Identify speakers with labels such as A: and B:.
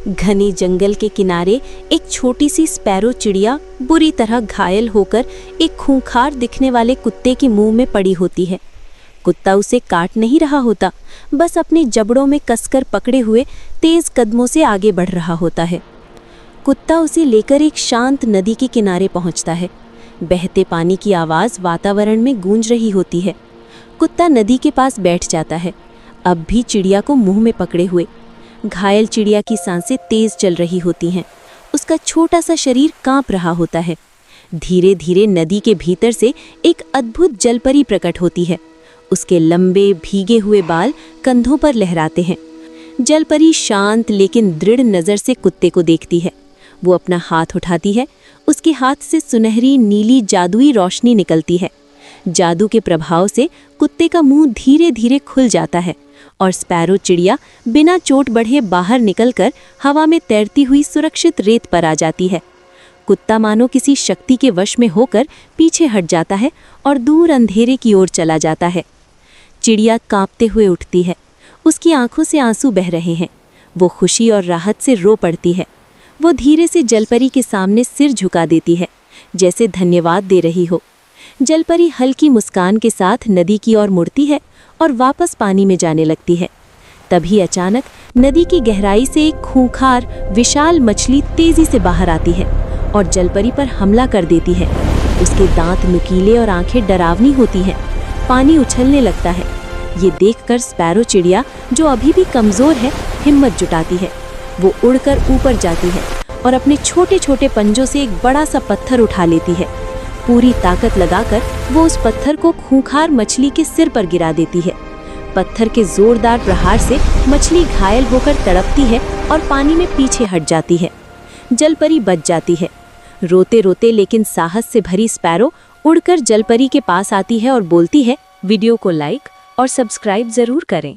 A: घने जंगल के किनारे एक छोटी सी स्पैरो चिड़िया बुरी तरह घायल होकर एक खूंखार दिखने वाले कुत्ते के मुंह में पड़ी होती है। कुत्ता उसे काट नहीं रहा होता, बस अपने जबड़ों में कसकर पकड़े हुए तेज कदमों से आगे बढ़ रहा होता है। कुत्ता उसे लेकर एक शांत नदी के किनारे पहुंचता है। बहते पानी की आवाज़ वातावरण में गूंज रही होती है। कुत्ता नदी के पास बैठ जाता है, अब भी चिड़िया को मुंह में पकड़े हुए। घायल चिड़िया की सांसें तेज चल रही होती हैं, उसका छोटा सा शरीर कांप रहा होता है। धीरे धीरे नदी के भीतर से एक अद्भुत जलपरी प्रकट होती है। उसके लंबे भीगे हुए बाल कंधों पर लहराते हैं। जलपरी शांत लेकिन दृढ़ नज़र से कुत्ते को देखती है। वो अपना हाथ उठाती है, उसके हाथ से सुनहरी नीली जादुई रोशनी निकलती है। जादू के प्रभाव से कुत्ते का मुंह धीरे धीरे खुल जाता है और स्पैरो चिड़िया बिना चोट बढ़े बाहर निकलकर हवा में तैरती हुई सुरक्षित रेत पर आ जाती है। कुत्ता मानो किसी शक्ति के वश में होकर पीछे हट जाता है और दूर अंधेरे की ओर चला जाता है। चिड़िया कांपते हुए उठती है, उसकी आंखों से आंसू बह रहे हैं। वो खुशी और राहत से रो पड़ती है। वो धीरे से जलपरी के सामने सिर झुका देती है, जैसे धन्यवाद दे रही हो। जलपरी हल्की मुस्कान के साथ नदी की ओर मुड़ती है और वापस पानी में जाने लगती है। तभी अचानक नदी की गहराई से एक खूंखार विशाल मछली तेजी से बाहर आती है और जलपरी पर हमला कर देती है। उसके दांत नुकीले और आंखें डरावनी होती हैं। पानी उछलने लगता है। ये देखकर स्पैरो चिड़िया, जो अभी भी कमज़ोर है, हिम्मत जुटाती है। वो उड़कर ऊपर जाती है और अपने छोटे छोटे पंजों से एक बड़ा सा पत्थर उठा लेती है। पूरी ताकत लगाकर वो उस पत्थर को खूंखार मछली के सिर पर गिरा देती है। पत्थर के जोरदार प्रहार से मछली घायल होकर तड़पती है और पानी में पीछे हट जाती है। जलपरी बच जाती है। रोते रोते लेकिन साहस से भरी स्पैरो उड़कर जलपरी के पास आती है और बोलती है, वीडियो को लाइक और सब्सक्राइब ज़रूर करें।